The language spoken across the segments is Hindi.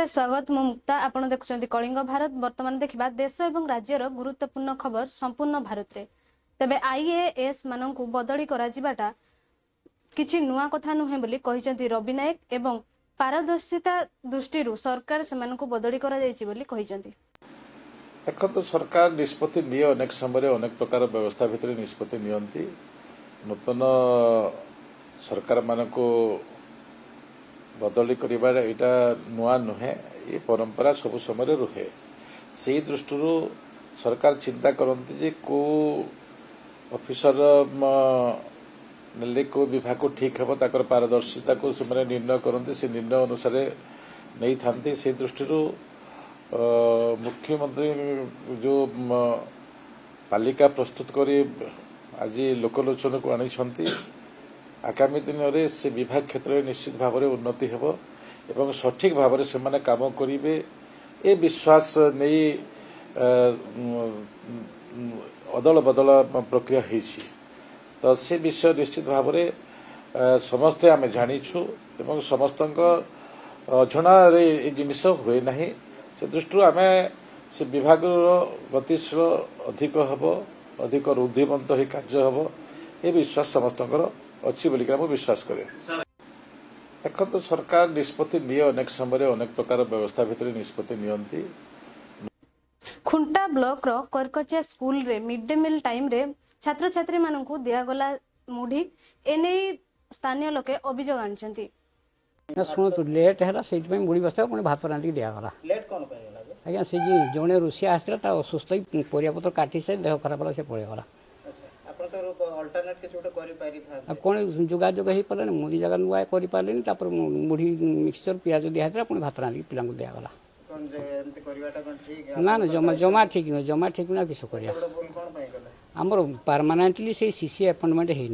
नमस्कार स्वागत मु मुक्ता आपण देखुचंती कलिंग भारत वर्तमान देखिबा देश एवं राज्यर गुरुत्वपूर्ण खबर संपूर्ण भारत रे तबे आईएएस माननकु बदली करा जिबाटा किछि नुआ कथा नुहे बोली कहिसंती रवि नायक एवं पारदर्शिता दृष्टि सरकार सेमानकु बदली करा जायछि बोली कहिसंती। देखो तो सरकार निष्पत्ति निये अनेक समय अनेक प्रकार व्यवस्था भितर निष्पत्ति नियंती नूतन सरकार मानक बदली करिबा एटा नुआ नुहे ये परंपरा सब समय रुहे से दृष्टि सरकार चिंता करती जे को ऑफिसर नेले को विभाग को ठीक हे ताकर पारदर्शिता को से निर्णय करते से निर्णय अनुसार नहीं था से दृष्टि मुख्यमंत्री जो तालिका प्रस्तुत करी आज लोकलोचन को आनी आगामी दिन में से विभाग क्षेत्र में निश्चित भाव में उन्नति हेब एवं सठिक भाव में से काम करेंगे ये विश्वास नहीं अदल बदल प्रक्रिया होती तो से विषय निश्चित भाव में समस्ते आम जानीछु एवं समस्त अजणा जिनस हुए ना से दृष्टि आम से विभाग गतिशील अधिक हम अधिक रुद्धिमंत हो कार्य हम ये विश्वास समस्त अच्छी बोलिक विश्वास करे। देखो तो सरकार निष्पत्ति निये अनेक समय अनेक प्रकार व्यवस्था भितर निष्पत्ति नियंती। खुंटा ब्लॉक रो करकचिया स्कूल रे मिड डे मील टाइम रे छात्र छात्री माननकु दिया गला मुढ़ी एने स्थानीय लोके अभियोग आनिसंती। ना शुणु लेट है से मुड़ी बसता पुणी भात रांधि दिगला लेट कौन आज्ञा से जड़े रोषिया आसला असुस्थ परियापत्र काटी से देह खराब है से पड़ेगला कौन जोगाजोग हो पारे मुड़ी जगह नुआ कर पारे मुढ़ी मिक्सचर पिज दिखाई पुणी भात रांधि पिला दिगला ना ना जमा जमा ठीक नुह जमा ठीक ना किस आमर परमानेंटली से सीसी अपॉइंटमेंट है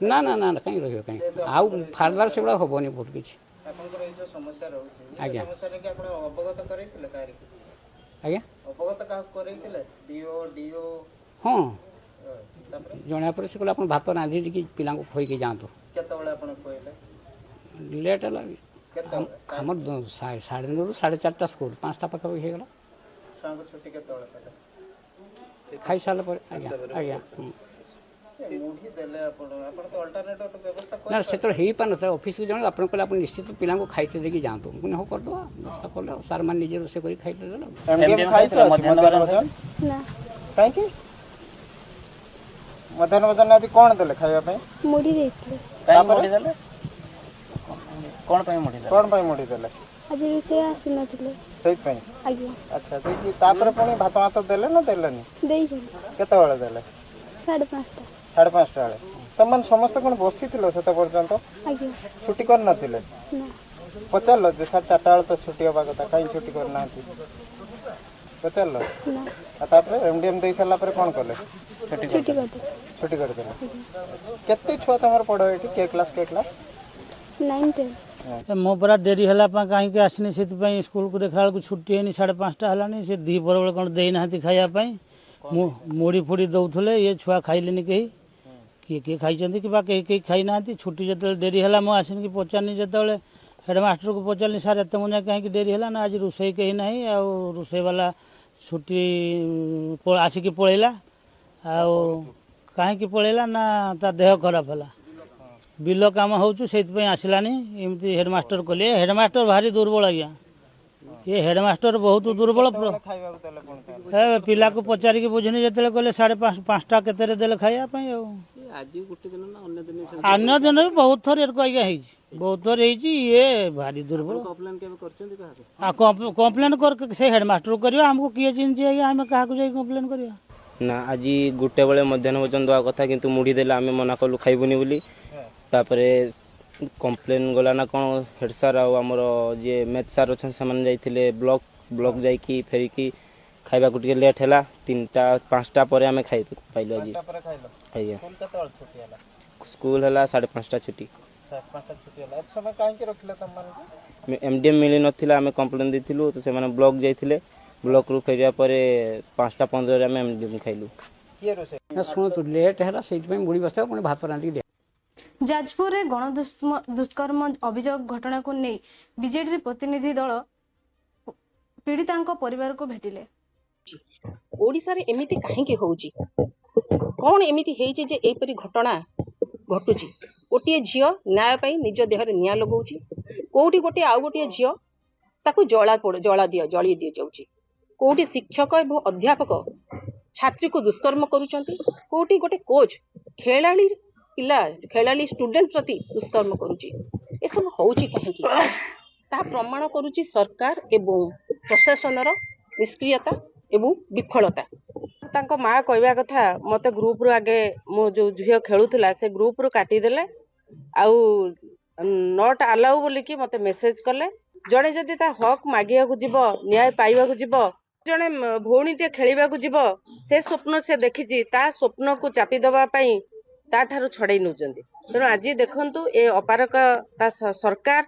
ना ना ना ना कहीं रही कहीं आउ फार्दर से हेनी बहुत किसी आज्ञा आज्ञा हाँ जनाया पर से कहले आप भात रांधि पिला खोईक जातु लेट है आम 9:30 4:30 स्कूल 5टा पाखापाखि होगा खाई सारा पर आज्ञा आज्ञा ना से तो हो पार ना ऑफिस को जन आप कहले आप निश्चित पिला खाईते देखिए जातु मुझे हाँ करदे व्यवस्था कले सार मैंने निजे रोसे कर खाई मध्याह्न भोजन आज कौन देले खाइबा मुड़ी देथिले कौन मुड़ी देले आज रोसे आसी नथिले सहित पई आज्ञा अच्छा देखि तापर पुणी भात भात देले ना देलेनी देई छन केते बेले देले 5:30 5:30 बेले तमन समस्त कोन बसी थिलो सेता पर्यंत आज्ञा छुट्टी कर नथिले ना पचारलो जे 4:30 बेले तो छुट्टी होबा कथा काई छुट्टी कर नाथि पचारलो ना तापर एमडीएम देई साला पर कोन करले छुट्टी कर दे केते छुआ तमर पढो एठी के क्लास 9 10 मो पूरा डेरी है कहीं आसनी से स्कूल को देखा बेलू छुट्टी है 5:30 है से दी पर बेले कौन देना खायापी मुड़ी फुड़ी दौले ये छुआ खाइले कहीं किए किए खाई कि कहीं खाई ना छुट्टी जो डेरी है मुझे आसनी पचारनी जो हेडमास्टर को पचारनी सार एत मुझे कहीं डेरी है ना आज रोसे कहीं ना रोसे वाला छुट्टी आसिक पलैला कहीं पलैला ना ता देह खराब है बिल कम होती आसलानी एमती हेडमास्टर कले हेडमास्टर भारी दुर्बल आज्ञा ये हेडमास्टर बहुत दुर्बल पिला को पचारिक बुझनी जो कहले 5:30 केते देले खाइबा अन्य दिन भी बहुत थर आज्ञा बहुत थर ये भारी दुर्बल कम्प्लेन कर से हेडमास्टर कर आमको किए चिन्ह आज्ञा आम क्या कम्प्लेन कर ना आज गोटे बेले मध्याह्न भोजन देवा कथा किंतु मुढ़ी देले आम मना कलु खाइबुनी बोली तापरे कम्प्लेन गला ना कौन हेड सार आमर जे मैथ सार अच्छा से ब्लॉक जाइकी फेरिकी खाइबा को लेट है 3टा 5टा पर आम खाई पाइल आज आज्ञा स्कूल है 5:30 छुट्टी एमडीएम मिली नाला आम कम्प्लेन देलु तो से ब्लॉक जाइए ब्लॉक रू फेरिया पर 5:15 एमडीएम खाइलु शुणु लेट है से मुड़ी बसता पुणी भात रांधि ଯାଜପୁରରେ ଗଣଦୁଷ୍କର୍ମ ଅଭିଯୋଗ ଘଟଣାକୁ ନେଇ ବିଜେଡି ପ୍ରତିନିଧି ଦଳ ପୀଡ଼ିତାଙ୍କ ପରିବାରକୁ ଭେଟିଲେ। ଓଡ଼ିଶାରେ ଏମିତି କାହିଁକି ହଉଛି, କ'ଣ ଏମିତି ହେଇଛି ଯେ ଏହିପରି ଘଟଣା ଘଟୁଛି? ଗୋଟିଏ ଝିଅ ନ୍ୟାୟ ପାଇଁ ନିଜ ଦେହରେ ନିଆଁ ଲଗାଉଛି, କୋଉଠି ଗୋଟିଏ ଆଉ ଗୋଟିଏ ଝିଅ ତାକୁ ଜଳି ଦିଆଯାଉଛି, କୋଉଠି ଶିକ୍ଷକ ଏବଂ ଅଧ୍ୟାପକ ଛାତ୍ରୀକୁ ଦୁଷ୍କର୍ମ କରୁଛନ୍ତି, କୋଉଠି ଗୋଟେ କୋଚ୍ ଖେଳାଳି ଷ୍ଟୁଡେଣ୍ଟ ପ୍ରତି ଦୁଷ୍କର୍ମ କରୁଛି। ଏସବୁ ହଉଛି କାହିଁକି? ତାହା ପ୍ରମାଣ କରୁଛି ସରକାର ଏବଂ ପ୍ରଶାସନର ନିଷ୍କ୍ରିୟତା ଏବଂ ବିଫଳତା। ତାଙ୍କ ମା କହିବା କଥା, ମତେ ଗ୍ରୁପରୁ ଆଗେ ମୋ ଯୋଉ ଝିଅ ଖେଳୁଥିଲା ସେ ଗ୍ରୁପରୁ କାଟିଦେଲେ, ଆଉ ନଟ୍ ଆଲାଉ ବୋଲିକି ମତେ ମେସେଜ କଲେ। ଜଣେ ଯଦି ତା ହକ୍ ମାଗିବାକୁ ଯିବ, ନ୍ୟାୟ ପାଇବାକୁ ଯିବ, ଜଣେ ଭଉଣୀଟିଏ ଖେଳିବାକୁ ଯିବ, ସେ ସ୍ୱପ୍ନ ସେ ଦେଖିଛି, ତା ସ୍ୱପ୍ନକୁ ଚାପି ଦେବା ପାଇଁ ତା ଠାରୁ ଛଡେଇ ନେଉଛନ୍ତି। ତେଣୁ ଆଜି ଦେଖନ୍ତୁ ଏ ଅପାରକ ତା ସରକାର,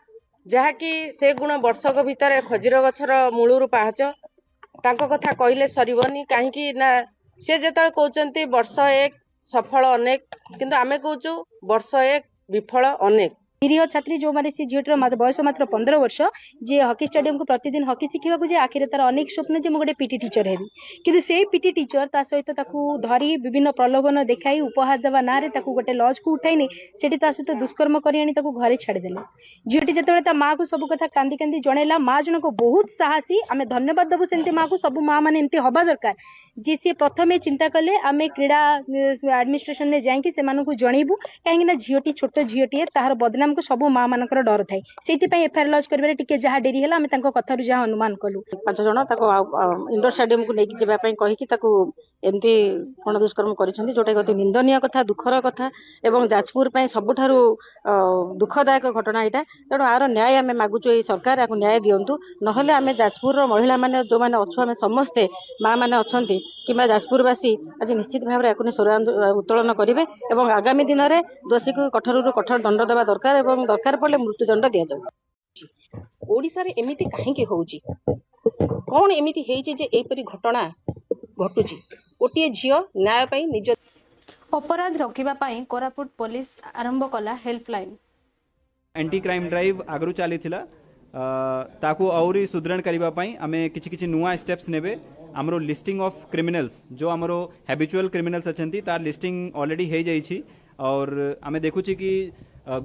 ଯାହାକି ସେ ଗୁଣ ବର୍ଷକ ଭିତରେ ଖଜିର ଗଛର ମୂଳରୁ ପାହାଚ, ତାଙ୍କ କଥା କହିଲେ ସରିବନି। କାହିଁକି ନା ସେ ଯେତେବେଳେ କହୁଛନ୍ତି ବର୍ଷ ଏକ ସଫଳ ଅନେକ, କିନ୍ତୁ ଆମେ କହୁଛୁ ବର୍ଷ ଏକ ବିଫଳ ଅନେକ। निरीह छात्री जो माने सी झीटर बयस मात्र 15 वर्ष जी हॉकी स्टेडियम को प्रतिदिन हॉकी शिखा जे आखिर तार अनेक स्वप्न जे गोटे पीटी टीचर हेबी, किंतु से पीटी टीचर ता सहित ताकू धरी विभिन्न प्रलोभन देखाई उपहार देवा ना रे ताकू गोटे लॉज को उठाइनी सेठी ता सहित दुष्कर्म करी आनी ताकू घरे छाड़ी देले। झीटी जेतेबेले ता माँ को सब कथा कांदी कांदी जणैला, माँ जनक बहुत साहसी, आमे धन्यवाद देबु सेंती माँ को, सब माँ माने एमती हबा दरकार जे सी प्रथमे चिंता कले आमे क्रीड़ा एडमिनिस्ट्रेशन ने जाई कि से मानकू जणैबु, काहेकि ना झीटी छोट झीटी तार बदनाम को सब माँ मानकर डर थाए, से एफआईआर लॉज करिबारे टिके जहाँ डेरी है आम कथार जहाँ अनुमान कलु। 5 जन इंडोर स्टेडियम को लेकिन जावाई कहीकि एमती गण दुष्कर्म करिसेंती, जोटा अति निंदनीय कथा, दुखर कथा एवं जाजपुर सबुठारु दुखदायक घटना यहाँ। तेणु आर न्याय आम मागुचु ये सरकार या न्याय दिंतु, नहले आम जाजपुर महिला मैंने जो मैंने अच्छु आम समस्ते माँ मैंने अच्छा कि जाजपुरवासी आज निश्चित भाव में स्वर उत्तोलन करेंगे और आगामी दिन में दोषी को कठोर कठोर दंड देवा दरकार और दरकार पड़े मृत्युदंड दि जाऊ। ओडिशा रे एमिति काहेकि होउची, कोन एमिति हेइची जे एपरि घटना घटुची? गोटिए झियो न्याय पाई निज अपराध रोकवा पाई कोरापुट पुलिस आरंभ कला हेल्पलाइन। एंटी क्राइम ड्राइव आगु चली ताकू आउरी सुदृढ़ करबा पाई आमे किछि किछि नुआ स्टेप्स नेबे। आमरो लिस्टिंग ऑफ क्रिमिनल्स जो आमरो हैबिचुअल क्रिमिनल्स अछंती तार लिस्टिंग ऑलरेडी हे जाइछि और आमे देखुछि कि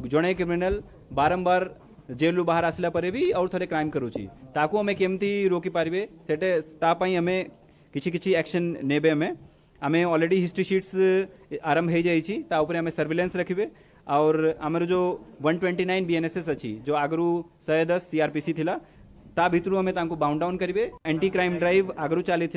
जणे क्रिमिनल बारंबार जेलू बाहर आसला परे भी और थरे क्राइम करूछि, ताकू आमे केमती रोकी पारिबे सेटे ता पाई आमे किछि किछि एक्शन नेबे। आमे ऑलरेडी हिस्ट्री शीट्स आरंभ हे जाइछि, ता ऊपर आमे सर्विलेंस रखिबे और आमर जो 129 बीएनएसएस अच्छी जो आगु 110 सीआरपीसी थिला ता भितरु आमे तांको बाउंड डाउन करिवे। एंटी क्राइम ड्राइव आगु चली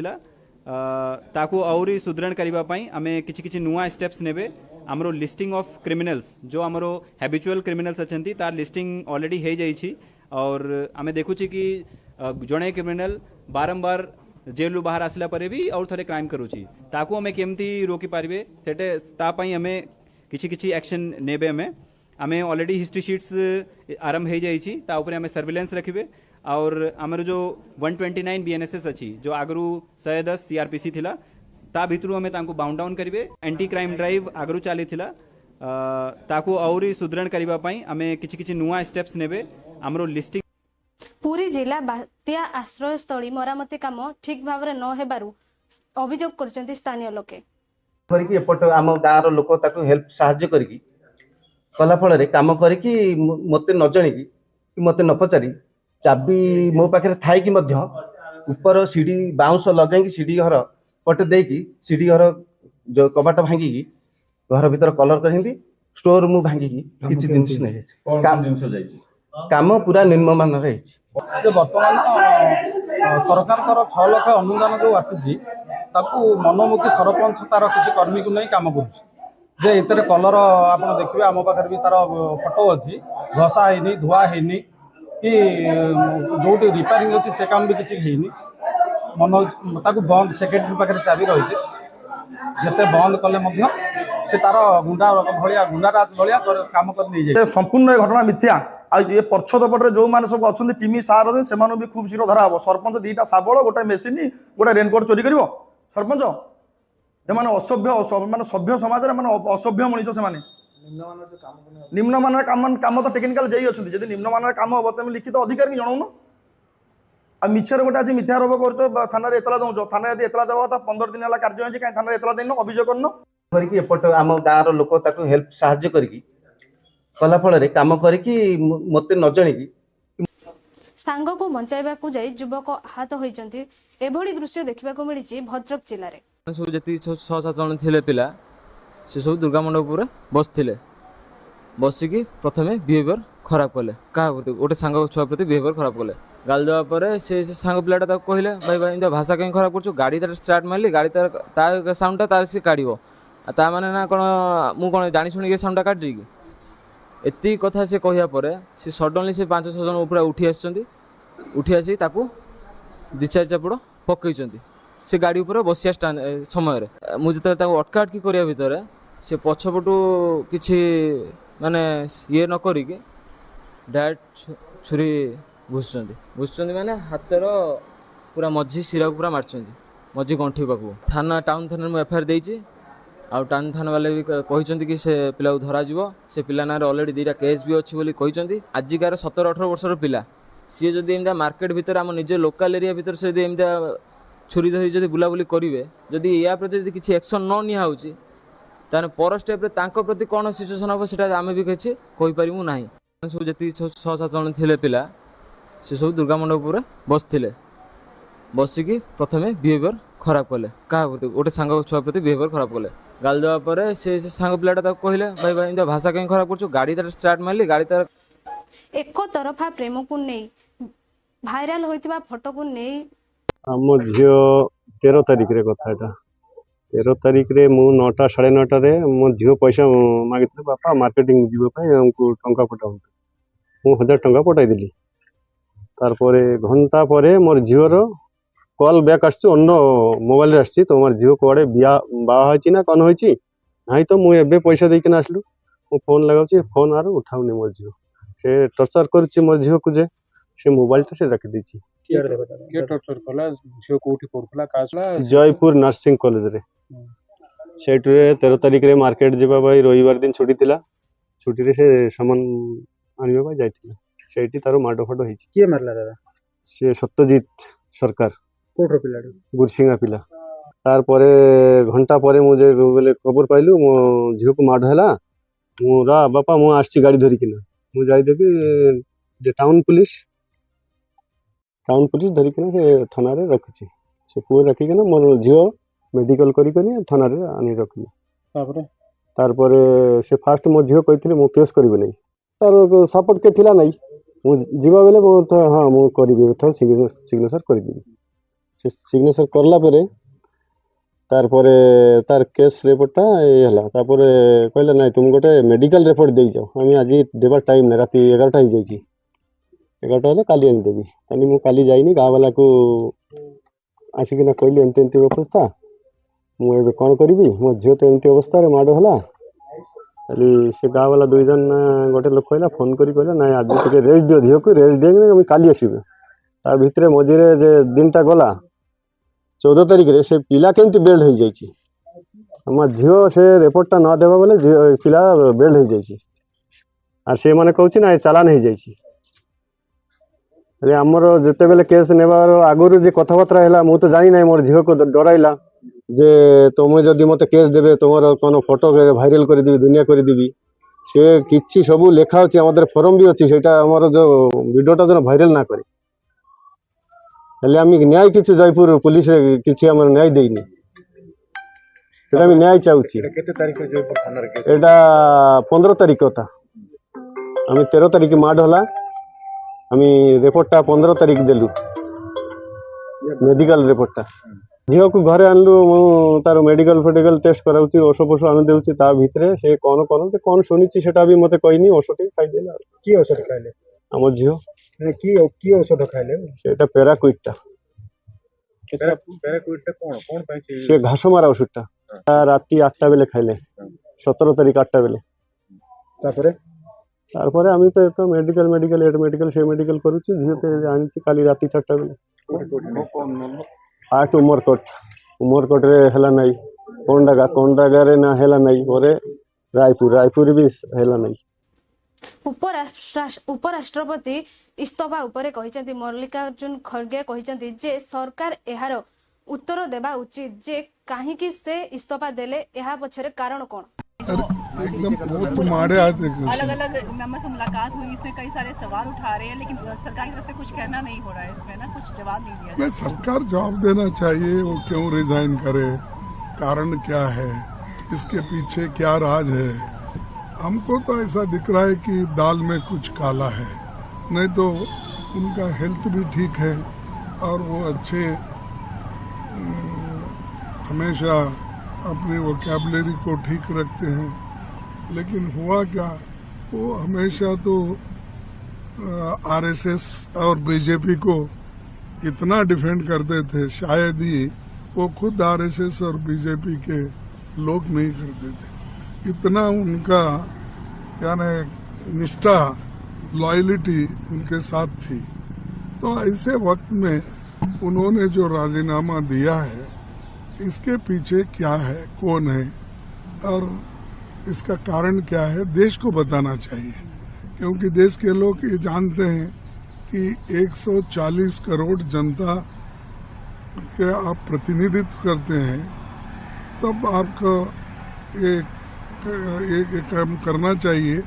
ताकू आउरी सुदृढ़ करबा पाई आमे किछि किछि नुआ स्टेप्स नेबे। आमरो लिस्टिंग ऑफ क्रिमिनल्स जो आमरो हैबिचुअल क्रिमिनल्स अछंती तार लिस्टिंग ऑलरेडी हे जाइछि और आमे देखुछि कि जणे क्रिमिनल बारंबार जेलू बाहर आसला परे भी और थरे क्राइम करूछि, ताकू आमे केमती रोकी पारिबे सेटे ता पाई आमे किछि किछि एक्शन नेबे। आमे ऑलरेडी हिस्ट्री शीट्स आरंभ हे जाइछि, ता ऊपर आमे सर्विलेंस रखिबे और आमर जो 129 बीएनएसएस अच्छी जो आगु 110 सीआरपीसी थिला ता भितरु आमे तांको बाउंड डाउन करिवे। एंटी क्राइम ड्राइव आगु चली ताकू आउरी सुदृढ़ करबा पाई आमे किछि किछि नुआ स्टेप्स नेबे। आमरो लिस्टिंग पुरी जिला बात्या आश्रयस्थली मरामती काम ठीक भाव में न हेबारु अभियोग करछन्ती स्थानीय लोके करके एपट आम गाँव लोक ताको हेल्प साहाଯ୍य करके कला फल काम करके मते न जानिकी मते न पचारि चाबी मो पाखे थाई कि ऊपर सीढ़ी बाउंस लगे सीढ़ी घर पटे देकी सीढ़ी घर जो कबाट भांगिकी घर भीतर कलर कर स्टोर रूम भांगिकी किछि जिनिस नै काम पूरा निम्नमान बर्तमान सरकार 6 लाख अनुदान जो आसी मनमुखी सरपंच तार किसी कर्मी को नहीं काम कर इतने कलर आप देखिए आम पाखे भी तार फोटो अच्छी घसा है धुआ है कि जो रिपेयरिंग अच्छी से काम भी किसी मन बंद सेक्रेटरी पाखे चाबी रही जिते बंद कले से तार गुंडा भाया गुंडाराज भाया काम कर संपूर्ण घटना मिथ्या। ये पछद पटे जो मैंने सब अच्छा टीम सार अच्छे से भी खूब शीघ्र धरा हम। सरपंच 2टा शाबल गोटे मेसीन गोटे रेनकोट चोरी कर सरपंच से असभ्य मानने सभ्य समाज में असभ्य मनीष से निम्नमानर काम तो टेक्निकाल जेई अच्छा जब निम्नमानर काम हम तुम लिखित अधिकारी जनाऊन आ मिछर गोटे आज मिथ्या आरोप कर थाना एतला दौ थाना यदि एतला देवा 15 दिन है कार्य होती कहीं थाना एतला देन अभियोग करन କରିକି ଏପଟ ଆମ ଗାଁର ଲୋକ ତାକୁ ହେଲ୍ପ ସାହାଯ୍ୟ କରିକି କଲା ଫଳରେ କାମ କରିକି ମୋତେ ନ ଜାଣିକି ସାଙ୍ଗକୁ ବଞ୍ଚାଇବାକୁ ଯାଇ ଯୁବକ ଆହତ ହୋଇଛନ୍ତି। ଏଭଳି ଦୃଶ୍ୟ ଦେଖିବାକୁ ମିଳିଛି ଭଦ୍ରକ ଜିଲ୍ଲାରେ। ସବୁ ଯେତିକି 6-7 ଜଣ ଥିଲେ ପିଲା ସେ ସବୁ ଦୁର୍ଗା ମଣ୍ଡପ ଉପରେ ବସିଥିଲେ। ବସିକି ପ୍ରଥମେ ବିହେଭିୟର ଖରାପ କଲେ, କାହା ପ୍ରତି ଗୋଟେ ସାଙ୍ଗ ଛୁଆ ପ୍ରତି ବିହେଭିୟର ଖରାପ କଲେ। ଗାଳି ଦେବା ପରେ ସେ ସାଙ୍ଗ ପିଲାଟା ତାକୁ କହିଲେ ଭାଇ ଏମିତି ଭାଷା କାହିଁ ଖରାପ କରୁଛୁ, ଗାଡ଼ି ତାର ଷ୍ଟାର୍ଟ ମାରିଲି, ଗାଡ଼ି ତାର ତା ସାଉଣ୍ଡଟା ତାର ସେ କାଢ଼ିବ, ଆଉ ତା ମାନେ ନା କ'ଣ ମୁଁ କ'ଣ ଜାଣି ଶୁଣିକି ସାଉଣ୍ଡଟା କାଟିଛି କି? ଏତିକି କଥା ସେ କହିବା ପରେ ସେ ସଡନଲି ସେ 5-6 ଜଣ ଉପରେ ଉଠି ଆସିଛନ୍ତି। ଉଠି ଆସି ତାକୁ 2-4 ଚାପୁଡ଼ ପକେଇଛନ୍ତି ସେ ଗାଡ଼ି ଉପରେ ବସିବା ସମୟରେ। ମୁଁ ଯେତେବେଳେ ତାକୁ ଅଟକାଅଟକି କରିବା ଭିତରେ ସେ ପଛପଟୁ କିଛି ମାନେ ଇଏ ନ କରିକି ଡାଇରେକ୍ଟ ଛୁରୀ ଘୁଷୁଛନ୍ତି ମାନେ ହାତର ପୁରା ମଝି ଶିରାକୁ ପୁରା ମାରିଛନ୍ତି, ମଝି ଗଣ୍ଠି ପାଖକୁ। ଟାଉନ୍ ଥାନାରେ ମୁଁ ଏଫଆଇଆର ଦେଇଛି। ଆଉ ଟାଉନ୍ ଥାନା ବାଲା ବି କହିଛନ୍ତି କି ସେ ପିଲାକୁ ଧରାଯିବ। ସେ ପିଲା ନାଁରେ ଅଲରେଡ଼ି 2ଟା କେସ୍ ବି ଅଛି ବୋଲି କହିଛନ୍ତି। ଆଜିକାର 17-18 ବର୍ଷର ପିଲା ସିଏ ଯଦି ଏମିତିଆ ମାର୍କେଟ ଭିତରେ ଆମ ନିଜ ଲୋକାଲ ଏରିଆ ଭିତରେ ସେ ଯଦି ଏମିତିଆ ଛୁରୀ ଧରି ଯଦି ବୁଲାବୁଲି କରିବେ, ଯଦି ୟା ପ୍ରତି ଯଦି କିଛି ଆକ୍ସନ୍ ନ ନିଆହେଉଛି ତାହେଲେ ପର ଷ୍ଟେପ୍ରେ ତାଙ୍କ ପ୍ରତି କ'ଣ ସିଚୁଏସନ୍ ହେବ ସେଟା ଆମେ ବି କିଛି କହିପାରିବୁ ନାହିଁ। ସବୁ ଯେତିକି 6-7 ଜଣ ଥିଲେ ପିଲା ସେ ସବୁ ଦୁର୍ଗା ମଣ୍ଡପ ଉପରେ ବସିଥିଲେ। ବସିକି ପ୍ରଥମେ ବିହେଭିୟର ଖରାପ କଲେ, କାହା ପ୍ରତି ଗୋଟେ ସାଙ୍ଗ ଛୁଆ ପ୍ରତି ବିହେଭିୟର ଖରାପ କଲେ। ଗାଳି ଦେବା ପରେ ସେ ସାଙ୍ଗ ପିଲାଟା ତାକୁ କହିଲେ ଭାଇ ଏମିତି ଭାଷା କାହିଁ ଖରାପ କରୁଛୁ, ଗାଡ଼ି ତାର ଷ୍ଟାର୍ଟ ମାରିଲି, ଗାଡ଼ି ତାର ଏକ ତରଫା ପ୍ରେମକୁ ନେଇ ଭାଇରାଲ ହୋଇଥିବା ଫଟୋକୁ ନେଇ ଆମ ଝିଅ 13 ତାରିଖରେ କଥା ଏଟା 13 ତାରିଖରେ ମୁଁ 9ଟା 9:30ରେ ମୋ ଝିଅ ପଇସା ମାଗିଥିଲେ, ବାପା ମାର୍କେଟିଂ ଯିବା ପାଇଁ ଆମକୁ ଟଙ୍କା ପଠାନ୍ତୁ। ମୁଁ 1000 ଟଙ୍କା ପଠାଇଦେଲି। ତାପରେ ଘଣ୍ଟା ପରେ ମୋର ଝିଅର କଲ୍ ବ୍ୟାକ୍ ଆସିଛି, ଅନ୍ୟ ମୋବାଇଲରେ ଆସିଛି, ତୁମର ଝିଅ କୁଆଡ଼େ ବାହା ହେଇଛି ନା କ'ଣ ହେଇଛି? ନାଇଁ ତ ମୁଁ ଏବେ ପଇସା ଦେଇକିନା ଆସିଲୁ। ମୁଁ ଫୋନ୍ ଲଗାଉଛି, ଫୋନ୍ ଆରୁ ଉଠାଉନି ମୋ ଝିଅ। ସେ ଟର୍ଚର କରୁଛି ମୋ ଝିଅକୁ ଯେ ସେ ମୋବାଇଲଟା ସେ ରଖିଦେଇଛି। ଜୟପୁର ନର୍ସିଂ କଲେଜରେ। ସେଇଠିରେ 13 ତାରିଖରେ ମାର୍କେଟ ଯିବା ପାଇଁ ରବିବାର ଦିନ ଛୁଟି ଥିଲା। ଛୁଟିରେ ସେ ସାମାନ ଆଣିବା ପାଇଁ ଯାଇଥିଲା। ସେଇଠି ତାର ମାଡ଼ ଫାଡ଼ ହେଇଛି। କିଏ ମାରିଲା ଦାଦା? ସେ ସତ୍ୟଜିତ ସରକାର, କୋଉଠର ପିଲାଟା? ଗୁରସିଙ୍ଗା ପିଲା। ତାପରେ ଘଣ୍ଟା ପରେ ମୁଁ ଯେତେବେଳେ ଖବର ପାଇଲୁ ମୋ ଝିଅକୁ ମାଡ଼ ହେଲା, ମୁଁ ବାପା ମୁଁ ଆସିଛି ଗାଡ଼ି ଧରିକିନା। ମୁଁ ଯାଇ ଦେଖି ଯେ ଟାଉନ୍ ପୁଲିସ ଧରିକିନା ସେ ଥାନାରେ ରଖିଛି। ସେ ପୁଅ ରଖିକିନା ମୋର ଝିଅ ମେଡ଼ିକାଲ କରିକିନା ଥାନାରେ ଆଣି ରଖିଲି। ତାପରେ ସେ ଫାଷ୍ଟ ମୋ ଝିଅ କହିଥିଲେ ମୁଁ କେସ୍ କରିବି ନାହିଁ, ତାର ସପୋର୍ଟ କିଏ ଥିଲା ନାହିଁ। ମୁଁ ଯିବା ବେଲେ ହଁ ମୁଁ କରିବି, ଏଥର ସିଗ୍ନେଚର କରିଦେବି। ସେ ସିଗ୍ନେଚର କଲା ପରେ ତାପରେ ତାର କେସ୍ ରିପୋର୍ଟଟା ହେଲା। ତାପରେ କହିଲେ ନାଇଁ ତୁମେ ଗୋଟେ ମେଡ଼ିକାଲ ରିପୋର୍ଟ ଦେଇଯାଅ, ଆମେ ଆଜି ଦେବାର ଟାଇମ୍ ନାହିଁ, ରାତି 11ଟା ହେଇଯାଇଛି। 11ଟା ହେଲେ କାଲି ଆଣିଦେବି। କାଲି ମୁଁ କାଲି ଯାଇନି, ଗାଁ ବାଲାକୁ ଆସିକିନା କହିଲି ଏମିତି ଅବସ୍ଥା, ମୁଁ ଏବେ କ'ଣ କରିବି, ମୋ ଝିଅ ତ ଏମିତି ଅବସ୍ଥାରେ ମାଡ଼ ହେଲା। କାଲି ସେ ଗାଁ ବାଲା 2 ଜଣ ଗୋଟେ ଲୋକ କହିଲା ଫୋନ୍ କରି କହିଲା ନାଇଁ ଆଜି ଟିକେ ରେଷ୍ଟ ଦିଅ ଝିଅକୁ, ରେଷ୍ଟ ଦେଇକି ଆମେ କାଲି ଆସିବୁ। ତା ଭିତରେ ମଝିରେ ଯେ ଦିନଟା ଗଲା 14 ତାରିଖରେ ସେ ପିଲା କେମିତି ବେଲ୍ଟ ହେଇଯାଇଛି। ଆମ ଝିଅ ସେ ରିପୋର୍ଟଟା ନ ଦେବା ବେଲେ ପିଲା ବେଲ୍ଟ ହେଇଯାଇଛି। আর ସେମାନେ କହୁଛି ନା ଚାଲାନ ହେଇଯାଇଛି। ହେଲେ ଆମର ଯେତେବେଳେ କେସ୍ ନେବାର ଆଗରୁ ଯେ କଥାବାର୍ତ୍ତା ହେଲା ମୁଁ ତ ଜାଣି ନାହିଁ, ମୋର ଝିଅକୁ ଡରାଇଲା ଯେ ତୁମେ ଯଦି ମୋତେ କେସ୍ ଦେବେ ତୁମର କ'ଣ ଫଟୋ ଭାଇରାଲ କରିଦେବି, ଦୁନିଆ କରିଦେବି। ସେ କିଛି ସବୁ ଲେଖା ଅଛି, আমাদের ଫର୍ମ ବି ଅଛି, ସେଇଟା ଆମର ଯେଉଁ ଭିଡ଼ିଓଟା ଯେন ଭାଇରାଲ ନା করে। ହେଲେ আমি ন্যায় কিছু জয়পুর পুলিশে কিছু আমার ন্যায় দেইনি, সেটা আমি ন্যায় চাইছি। এটা 15 তারিখ কথা, আমি 13 তারিখ মাড হলা, আমি রিপোর্টটা 15 তারিখ দেলু মেডিকাল রিপোর্টটা। ঝিওକୁ ଘରେ ଆଣିଲୁ, ମୁଁ ତାର ମେଡ଼ିକାଲ ଫେଡ଼ିକାଲ ଟେଷ୍ଟ କରାଉଛି, ଔଷଧ ଫୋଷ ଆଣି ଦେଉଛି। ତା ଭିତରେ ସେ କ'ଣ କରନ୍ତି କ'ଣ ଶୁଣିଛି ସେଟା ବି ମୋତେ କହିନି, ଔଷଧ ଖାଇଦେଲା। କି ଔଷଧ ଖାଇଲେ ଆମ ଝିଅ? କି ଔଷଧ ଖାଇଲେ? ସେଟା ପେରାକୁଇଟଟା। ସେ ଘାସ ମାରା ଔଷଧଟା ରାତି 8ଟା ବେଳେ ଖାଇଲେ, 17 ତାରିଖ 8ଟା ବେଳେ। ତାପରେ আমি তো একটা মেডিকেল এড মেডিকেল সে মেডিকেল করুছি। ঝিওকে আনিছি কালি রাতি 4টা ବେଳେ। আট উমরকোটরে ହେଲା নাই, কোন জায়গাରେ না ହେଲା নাই। পরে रायपुर भी हैला नहीं। उपराष्ट्रपति इस्तफा उपरे कहिसेंती मल्लिकार्जुन खड़गे कहिसेंती जे सरकार एहार उत्तर देबा उचित जे काहेकि से इस्तफा देले एहा पछरे कारण कोन। एकदम बहुत मारे आज अलग अलग मेंबर से मुलाकात हुई, इसमें कई सारे सवाल उठा रहे हैं, लेकिन सरकार की तरफ से कुछ कहना नहीं हो रहा है इसमें ना, कुछ जवाब नहीं दिया। मैं सरकार जवाब देना चाहिए, वो क्यों रिजाइन करे, कारण क्या है, इसके पीछे क्या राज है। हमको तो ऐसा दिख रहा है कि दाल में कुछ काला है, नहीं तो उनका हेल्थ भी ठीक है और वो अच्छे हमेशा अपनी वोकैबुलरी को ठीक रखते हैं। लेकिन हुआ क्या, वो हमेशा तो आरएसएस और बीजेपी को इतना डिफेंड करते थे, शायद ही वो खुद आरएसएस और बीजेपी के लोग नहीं करते थे। इतना उनका यानी निष्ठा, लॉयलिटी उनके साथ थी। तो ऐसे वक्त में उन्होंने जो राजीनामा दिया है, इसके पीछे क्या है, कौन है और इसका कारण क्या है, देश को बताना चाहिए। क्योंकि देश के लोग ये जानते हैं कि 140 करोड़ जनता के आप प्रतिनिधित्व करते हैं, तब आपको एक काम करना चाहिए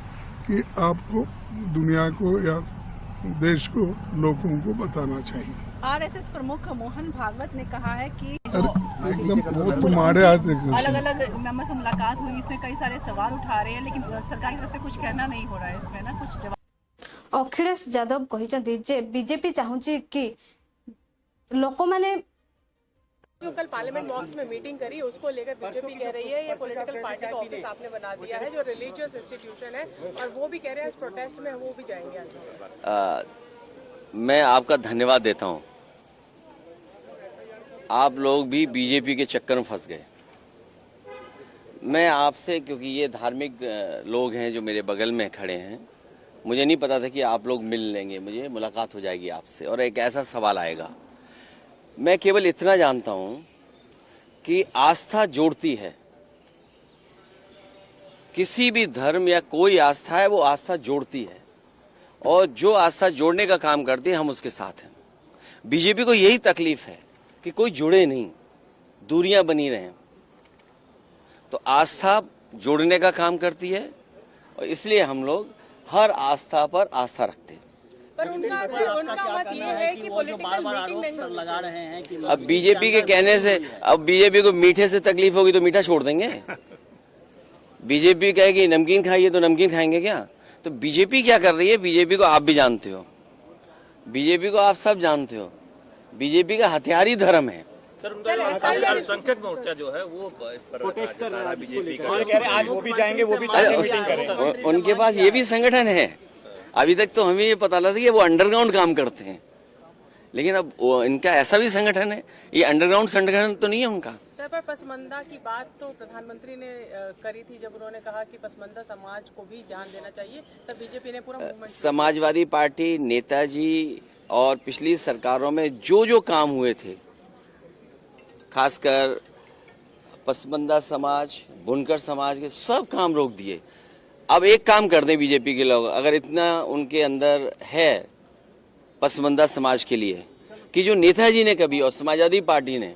कि आपको दुनिया को या देश को, लोगों को बताना चाहिए। आरएसएस प्रमुख मोहन भागवत ने कहा है कि एकदम बहुत मारे आज अलग अलग मेंबर से मुलाकात हुई, इसमें कई सारे सवाल उठा रहे हैं, लेकिन सरकार की तरफ से कुछ कहना नहीं हो रहा है इसमें ना, कुछ जवाब। अखिलेश यादव कहिसेंती जे बीजेपी चाहूची कि लोक माने जो कल पार्लियामेंट बॉक्स में मीटिंग करी, उसको लेकर बीजेपी कह रही है ये पॉलिटिकल पार्टी का ऑफिस आपने बना दिया है, जो रिलीजियस इंस्टीट्यूशन है, और वो भी कह रहे हैं इस प्रोटेस्ट में वो भी जाएंगे आज। मैं आपका धन्यवाद देता हूं। आप लोग भी बीजेपी के चक्कर में फंस गए। मैं आपसे, क्योंकि ये धार्मिक लोग हैं जो मेरे बगल में खड़े हैं, मुझे नहीं पता था कि आप लोग मिल लेंगे, मुझे मुलाकात हो जाएगी आपसे और एक ऐसा सवाल आएगा। मैं केवल इतना जानता हूं कि आस्था जोड़ती है, किसी भी धर्म या कोई आस्था है वो आस्था जोड़ती है, और जो आस्था जोड़ने का काम करती है हम उसके साथ हैं। बीजेपी को यही तकलीफ है कि कोई जुड़े नहीं, दूरियां बनी रहें। तो आस्था जोड़ने का काम करती है और इसलिए हम लोग हर आस्था पर आस्था रखते हैं। पर उनका मत ये है कि पॉलिटिकल मीटिंग नहीं लगा रहे हैं कि अब बीजेपी के कहने से, अब बीजेपी को मीठे से तकलीफ होगी तो मीठा छोड़ देंगे। बीजेपी कहेगी नमकीन खाइए तो नमकीन खाएंगे क्या? तो बीजेपी क्या कर रही है, बीजेपी को आप भी जानते हो, बीजेपी को आप सब जानते हो। बीजेपी का हथियार ही धर्म है। संकट मोर्चा जो है वो इस पर बीजेपी का आज वो भी जाएंगे, वो भी मीटिंग करेंगे। उनके पास ये भी संगठन है। अभी तक तो हमें ये पता लगा कि वो अंडरग्राउंड काम करते हैं, लेकिन अब इनका ऐसा भी संगठन है। ये अंडरग्राउंड संगठन तो नहीं है उनका। सर, पर पसमंदा की बात तो प्रधानमंत्री ने करी थी, जब उन्होंने कहा कि पसमंदा समाज को भी ध्यान देना चाहिए, तब बीजेपी ने पूरा मूवमेंट। समाजवादी पार्टी, नेताजी और पिछली सरकारों में जो जो काम हुए थे, खासकर पसमंदा समाज, बुनकर समाज के सब काम रोक दिए। अब एक काम कर दें बीजेपी के लोग, अगर इतना उनके अंदर है पसमंदा समाज के लिए, कि जो नेताजी ने कभी और समाजवादी पार्टी ने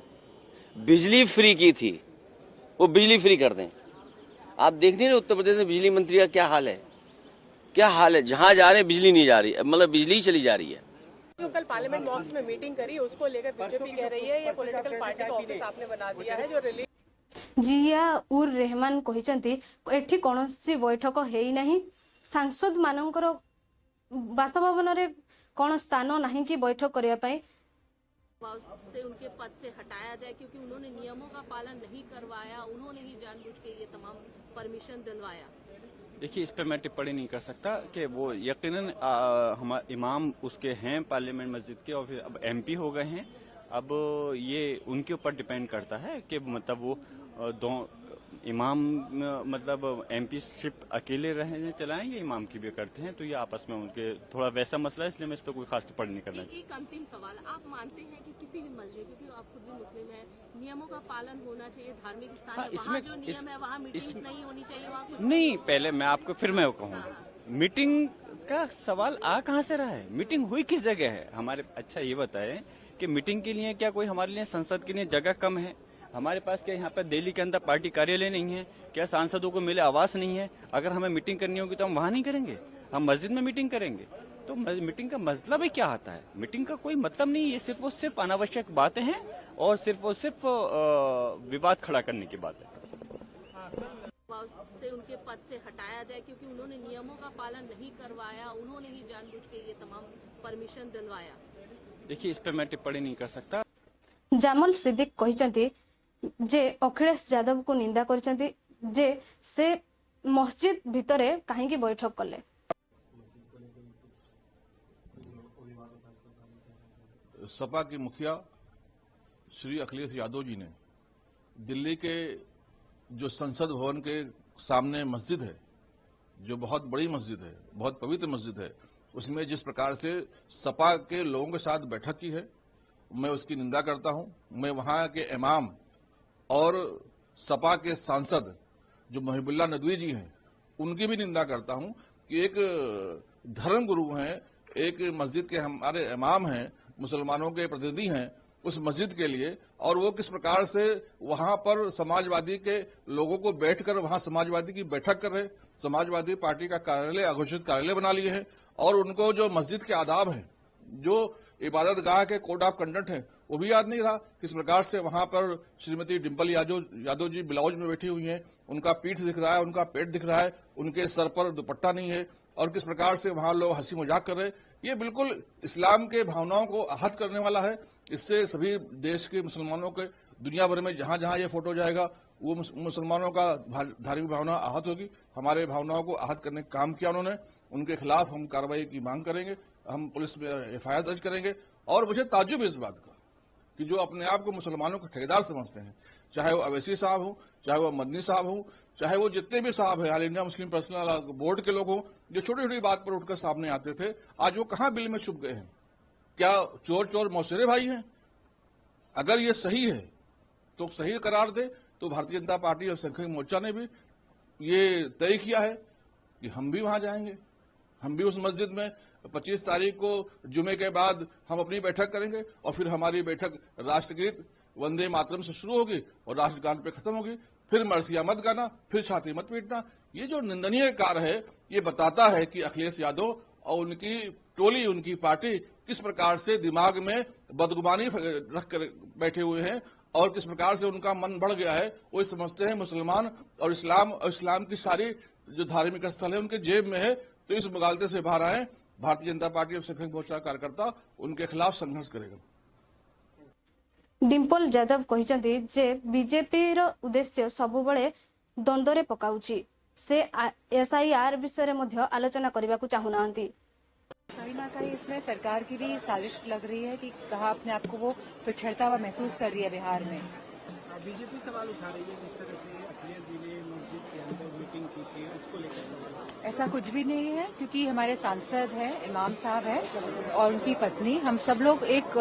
बिजली फ्री की थी, वो बिजली फ्री कर दें। आप देख नहीं रहे उत्तर प्रदेश में बिजली मंत्री का क्या हाल है, क्या हाल है। जहां जा रहे हैं बिजली नहीं जा रही, मतलब बिजली चली जा रही है। जो कल पार्लियामेंट बॉक्स में मीटिंग करी, उसको लेकर बीजेपी कह रही है ये पॉलिटिकल पार्टी का ऑफिस आपने बना दिया है, जो रिलीज। जिया उर रहमान कहिसेंती एठी कोनोसी बैठक हेई नहीं, सांसद मानकर बासभवन रे कोन स्थान नहीं कि बैठक करिया पई से उनके पद से हटाया जाए, क्योंकि उन्होंने नियमों का पालन नहीं करवाया, उन्होंने ही जानबूझ के ये तमाम परमिशन दिलवाया। देखिए, इस पर मैं टिप्पणी नहीं कर सकता कि वो यकीनन हमारे इमाम उसके हैं पार्लियामेंट मस्जिद के, और फिर अब एमपी हो गए हैं। अब ये उनके ऊपर डिपेंड करता है कि मतलब वो इमाम मतलब एमपीशिप अकेले रहे चलाएं या इमाम की भी करते हैं, तो ये आपस में उनके थोड़ा वैसा मसला है, इसलिए मैं इस पर कोई खास टिप्पणी नहीं करना। एक अंतिम सवाल, आप मानते हैं कि किसी भी मस्जिद, क्योंकि आप खुद भी मुस्लिम हैं, नियमों का पालन होना चाहिए, धार्मिक स्थान है, वहाँ जो नियम है वहाँ मीटिंग नहीं होनी चाहिए, वहाँ कुछ नहीं, पहले मैं आपको फिर मैं कहूँ, मीटिंग का सवाल आ कहाँ से रहा है? मीटिंग हुई किस जगह है हमारे? अच्छा ये बताएं कि मीटिंग के लिए क्या कोई हमारे लिए संसद के लिए जगह कम है? हमारे पास क्या यहाँ पर दिल्ली के अंदर पार्टी कार्यालय नहीं है? क्या सांसदों को मिले आवास नहीं है? अगर हमें मीटिंग करनी होगी तो हम वहाँ नहीं करेंगे, हम मस्जिद में मीटिंग करेंगे। तो मीटिंग का मतलब ही क्या आता है? मीटिंग का कोई मतलब नहीं, ये सिर्फ और सिर्फ अनावश्यक बातें हैं और सिर्फ विवाद खड़ा करने की बात है। से उनके पद से हटाया जाए, क्योंकि उन्होंने नियमों का पालन नहीं करवाया, उन्होंने ही जानबूझ के ये तमाम परमिशन दिलवाया। देखिए, इस पर मैं टिप्पणी नहीं कर सकता। जामल सिद्दीक कहते जे अखिलेश यादव को निंदा करछंती जे से मस्जिद भितरे कहीं बैठक कले। सपा के मुखिया श्री अखिलेश यादव जी ने दिल्ली के जो संसद भवन के सामने मस्जिद है, जो बहुत बड़ी मस्जिद है, बहुत पवित्र मस्जिद है, उसमें जिस प्रकार से सपा के लोगों के साथ बैठक की है, मैं उसकी निंदा करता हूं। मैं वहां के इमाम और सपा के सांसद जो मुहिबुल्लाह नदवी जी हैं, उनकी भी निंदा करता हूं कि एक धर्म गुरु हैं, एक मस्जिद के हमारे इमाम हैं, मुसलमानों के प्रतिनिधि हैं उस मस्जिद के लिए, और वो किस प्रकार से वहां पर समाजवादी के लोगों को बैठकर वहां समाजवादी की बैठक कर रहे, समाजवादी पार्टी का कार्यालय अघोषित कार्यालय बना लिए हैं, और उनको जो मस्जिद के आदाब हैं, जो इबादत गाह के कोड ऑफ कंडक्ट है, वो भी याद नहीं रहा। किस प्रकार से वहां पर श्रीमती डिम्पल यादव जी ब्लाउज में बैठी हुई हैं, उनका पीठ दिख रहा है, उनका पेट दिख रहा है, उनके सर पर दुपट्टा नहीं है, और किस प्रकार से वहां लोग हंसी मजाक कर रहे। ये बिल्कुल इस्लाम के भावनाओं को आहत करने वाला है। इससे सभी देश के मुसलमानों के दुनिया भर में जहां जहां ये फोटो जाएगा, वो मुसलमानों का धार्मिक भावना आहत होगी। हमारे भावनाओं को आहत करने का काम किया उन्होंने, उनके खिलाफ हम कार्रवाई की मांग करेंगे, हम पुलिस में एफआईआर दर्ज करेंगे। और मुझे ताज्जुब इस बात का कि जो अपने आप को मुसलमानों के ठेकेदार समझते हैं, चाहे वो अवैसी साहब हो, चाहे वो मदनी साहब हो, चाहे वो जितने भी साहब हैं, all India Muslim personal board के लोग हों, जो छोटी छोटी बात पर उठकर सामने आते थे, आज वो कहां बिल में छुप गए हैं? क्या चोर चोर मौसेरे भाई हैं? अगर ये सही है तो सही करार दे। तो भारतीय जनता पार्टी और संघर्ष मोर्चा ने भी ये तय किया है कि हम भी वहां जाएंगे, हम भी उस मस्जिद में 25 तारीख को जुमे के बाद हम अपनी बैठक करेंगे, और फिर हमारी बैठक राष्ट्रगीत वंदे मातरम से शुरू होगी और राष्ट्रगान पे खत्म होगी। फिर मरसिया मत गाना, फिर छाती मत पीटना। ये जो निंदनीय कार्य है, ये बताता है कि अखिलेश यादव और उनकी टोली, उनकी पार्टी किस प्रकार से दिमाग में बदगुमानी रख कर बैठे हुए हैं, और किस प्रकार से उनका मन बढ़ गया है। वो समझते हैं मुसलमान और इस्लाम की सारी जो धार्मिक स्थल है उनके जेब में है। तो इस मुगालते से बाहर आए। भारतीय जनता पार्टी और संघर्ष मोर्चा कार्यकर्ता उनके खिलाफ संघर्ष करेगा। डिम्पल यादव कहते जे बीजेपी रो उद्देश्य सबुबले द्वंद्व पकाउची, से एसआईआर विषय में आलोचना करने को चाहूनांती। कहीं ना कहीं इसमें सरकार की भी साजिश लग रही है कि कहा अपने आप को वो पिछड़ता हुआ महसूस कर रही है बिहार में। बीजेपी सवाल उठा रही है जिस तरह से अखिलेश जी ने मस्जिद के अंदर मीटिंग की थी, उसको लेकर ऐसा कुछ भी नहीं है, क्योंकि हमारे सांसद हैं, इमाम साहब हैं और उनकी पत्नी, हम सब लोग एक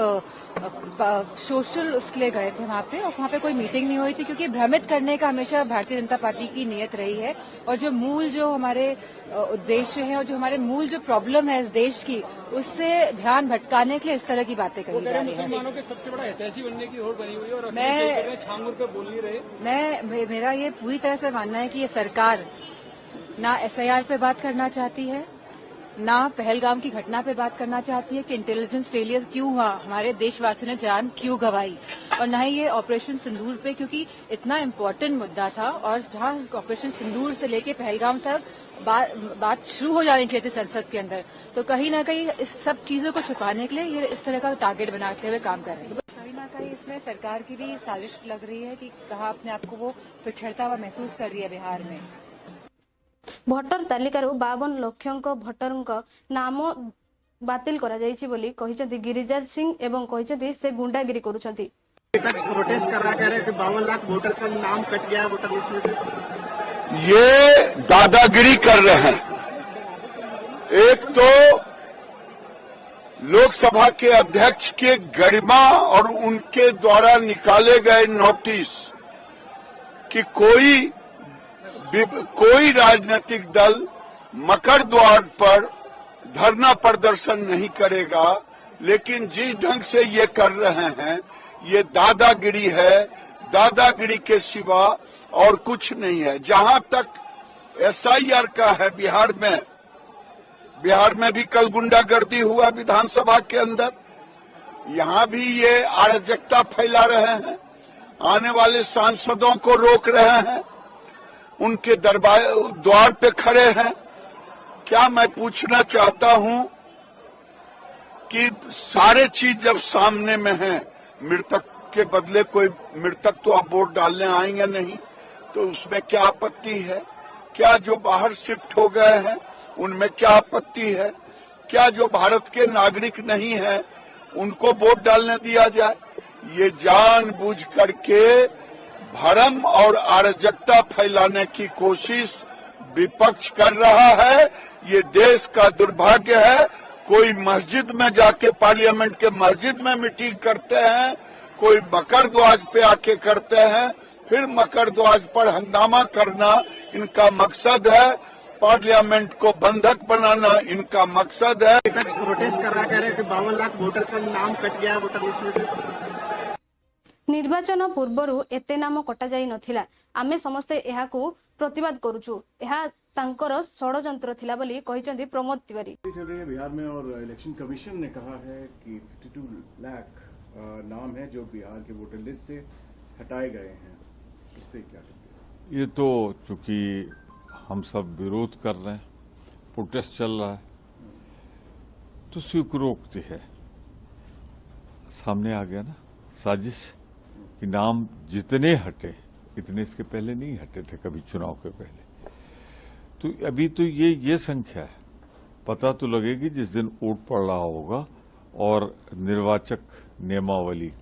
सोशल उसके लिए गए थे वहाँ पे, और वहाँ पे कोई मीटिंग नहीं हुई थी, क्योंकि भ्रमित करने का हमेशा भारतीय जनता पार्टी की नीयत रही है। और जो मूल जो हमारे उद्देश्य है और जो हमारे मूल जो प्रॉब्लम है इस देश की, उससे ध्यान भटकाने के लिए इस तरह की बातें करी जा रही है। मुसलमानों के सबसे बड़ा हितैषी बनने की होड़ बनी हुई है और छांगुर पे बोल नहीं रहे। मेरा ये पूरी तरह से मानना है कि ये सरकार ना एसआईआर पे बात करना चाहती है, ना पहलगाम की घटना पे बात करना चाहती है कि इंटेलिजेंस फेलियर क्यों हुआ, हमारे देशवासियों ने जान क्यों गंवाई, और ना ही ये ऑपरेशन सिंदूर पे, क्योंकि इतना इम्पोर्टेंट मुद्दा था और जहां ऑपरेशन सिंदूर से लेके पहलगाम तक बात शुरू हो जानी चाहिए थी संसद के अंदर। तो कहीं ना कहीं इस सब चीजों को छुपाने के लिए ये इस तरह का टारगेट बनाते हुए काम कर रहे हैं। कहीं ना कहीं इसमें सरकार की भी साजिश लग रही है कि कहा अपने आप को वो पिछड़ता हुआ महसूस कर रही है बिहार में। भोटर तालिकारु 52 लक्ष भोटर नाम बातिल करा जायछि बोली कहिसथि गिरिराज सिंह एवं कहिसथि से गुंडागिरी करुछथि। प्रोटेस्ट कर रहा, कह रहे हैं कि 52 लाख वोटर का नाम कट गया वोटर लिस्ट में से। ये दादागिरी कर रहे हैं। एक तो लोकसभा के अध्यक्ष के गरिमा और उनके द्वारा निकाले गए नोटिस कि कोई राजनीतिक दल मकर द्वार पर धरना प्रदर्शन नहीं करेगा, लेकिन जिस ढंग से ये कर रहे हैं ये दादागिरी है। दादागिरी के सिवा और कुछ नहीं है। जहां तक SIR का है, बिहार में भी कल गुंडागर्दी हुआ विधानसभा के अंदर। यहां भी ये अराजकता फैला रहे हैं, आने वाले सांसदों को रोक रहे हैं, उनके द्वार पे खड़े हैं। क्या मैं पूछना चाहता हूं कि सारे चीज जब सामने में है, मृतक के बदले कोई मृतक तो अब वोट डालने आएंगे नहीं, तो उसमें क्या आपत्ति है? क्या जो बाहर शिफ्ट हो गए हैं उनमें क्या आपत्ति है? क्या जो भारत के नागरिक नहीं है उनको वोट डालने दिया जाए? ये जानबूझ करके भ्रम और अराजकता फैलाने की कोशिश विपक्ष कर रहा है। ये देश का दुर्भाग्य है। कोई मस्जिद में जाके, पार्लियामेंट के मस्जिद में मीटिंग करते हैं, कोई मकर ध्वज पे आके करते हैं, फिर मकर ध्वज पर हंगामा करना इनका मकसद है। पार्लियामेंट को बंधक बनाना इनका मकसद है। प्रोटेस्ट कर रहा, कह रहे हैं कि 52 लाख वोटर का नाम कट गया वोटर लिस्ट में से। निर्वाचन पूर्वरु एते नाम कटा जाई नथिला। आमे समस्ते एहाकू प्रतिवाद करूछु। एहा तांकर षडयंत्र थिला बोली कहिसंती प्रमोद तिवारी। चल रही है बिहार में और इलेक्शन कमीशन ने कहा है कि 52 लाख नाम है जो बिहार के वोटर लिस्ट से हटाए गए हैं। इस पे क्या कहते हैं? ये तो चूंकि हम सब विरोध कर रहे हैं, प्रोटेस्ट चल रहा है, तो स्वीकारोक्ति है। सामने आ गया ना साजिश कि नाम जितने हटे इतने इसके पहले नहीं हटे थे कभी चुनाव के पहले। तो अभी तो ये संख्या है। पता तो लगेगी जिस दिन वोट पड़ रहा होगा और निर्वाचक नियमावली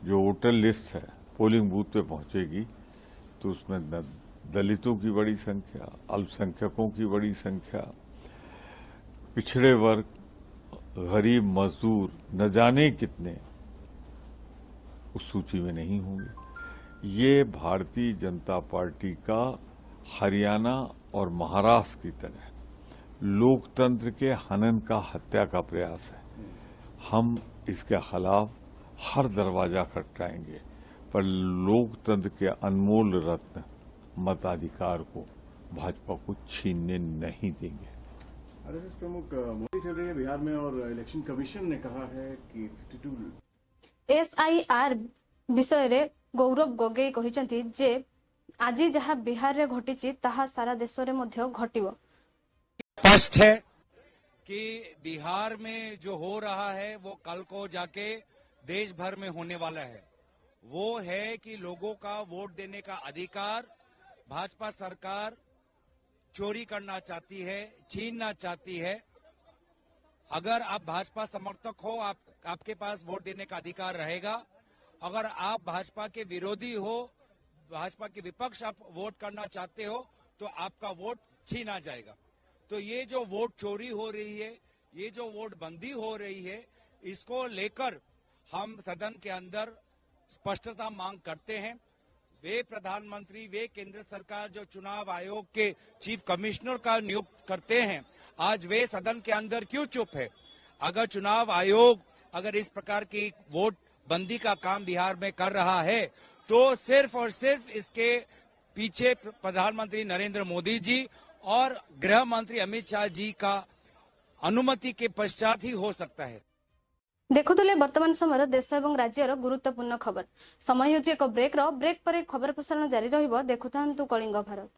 जो वोटर लिस्ट है पोलिंग बूथ पे पहुंचेगी, तो उसमें दलितों की बड़ी संख्या, अल्पसंख्यकों की बड़ी संख्या, पिछड़े वर्ग, गरीब, मजदूर, न जाने कितने उस सूची में नहीं होंगे। ये भारतीय जनता पार्टी का हरियाणा और महाराष्ट्र की तरह लोकतंत्र के हनन का, हत्या का प्रयास है। हम इसके खिलाफ हर दरवाजा खटकाएंगे, पर लोकतंत्र के अनमोल रत्न मताधिकार को भाजपा को छीनने नहीं देंगे। आरएसएस प्रमुख मोदी चल रही है बिहार में और इलेक्शन कमीशन ने कहा है कि 52 SIR विषय रे गौरव गोगोई कहिसंती जे आज जहां बिहार रे घटिछि ताहा सारा देश रे मध्य घटिबो। स्पष्ट है कि बिहार में जो हो रहा है वो कल को जाके देश भर में होने वाला है। वो है कि लोगों का वोट देने का अधिकार भाजपा सरकार चोरी करना चाहती है, छीनना चाहती है। अगर आप भाजपा समर्थक हो, आपके पास वोट देने का अधिकार रहेगा। अगर आप भाजपा के विरोधी हो, भाजपा के विपक्ष आप वोट करना चाहते हो, तो आपका वोट छीना जाएगा। तो ये जो वोट चोरी हो रही है, ये जो वोट बंदी हो रही है, इसको लेकर हम सदन के अंदर स्पष्टता मांग करते हैं। वे प्रधानमंत्री, वे केंद्र सरकार जो चुनाव आयोग के चीफ कमिश्नर का नियुक्त करते हैं, आज वे सदन के अंदर क्यों चुप है? अगर चुनाव आयोग अगर इस प्रकार की वोट बंदी का काम बिहार में कर रहा है, तो सिर्फ और सिर्फ इसके पीछे प्रधानमंत्री नरेंद्र मोदी जी और गृह मंत्री अमित शाह जी का अनुमति के पश्चात ही हो सकता है। देखुले वर्तमान समय देश और राज्यर गुरुत्वपूर्ण खबर। समय होची एक ब्रेक पर खबर प्रसारण जारी रहिबो। देखुथांतु कलिंग भारत।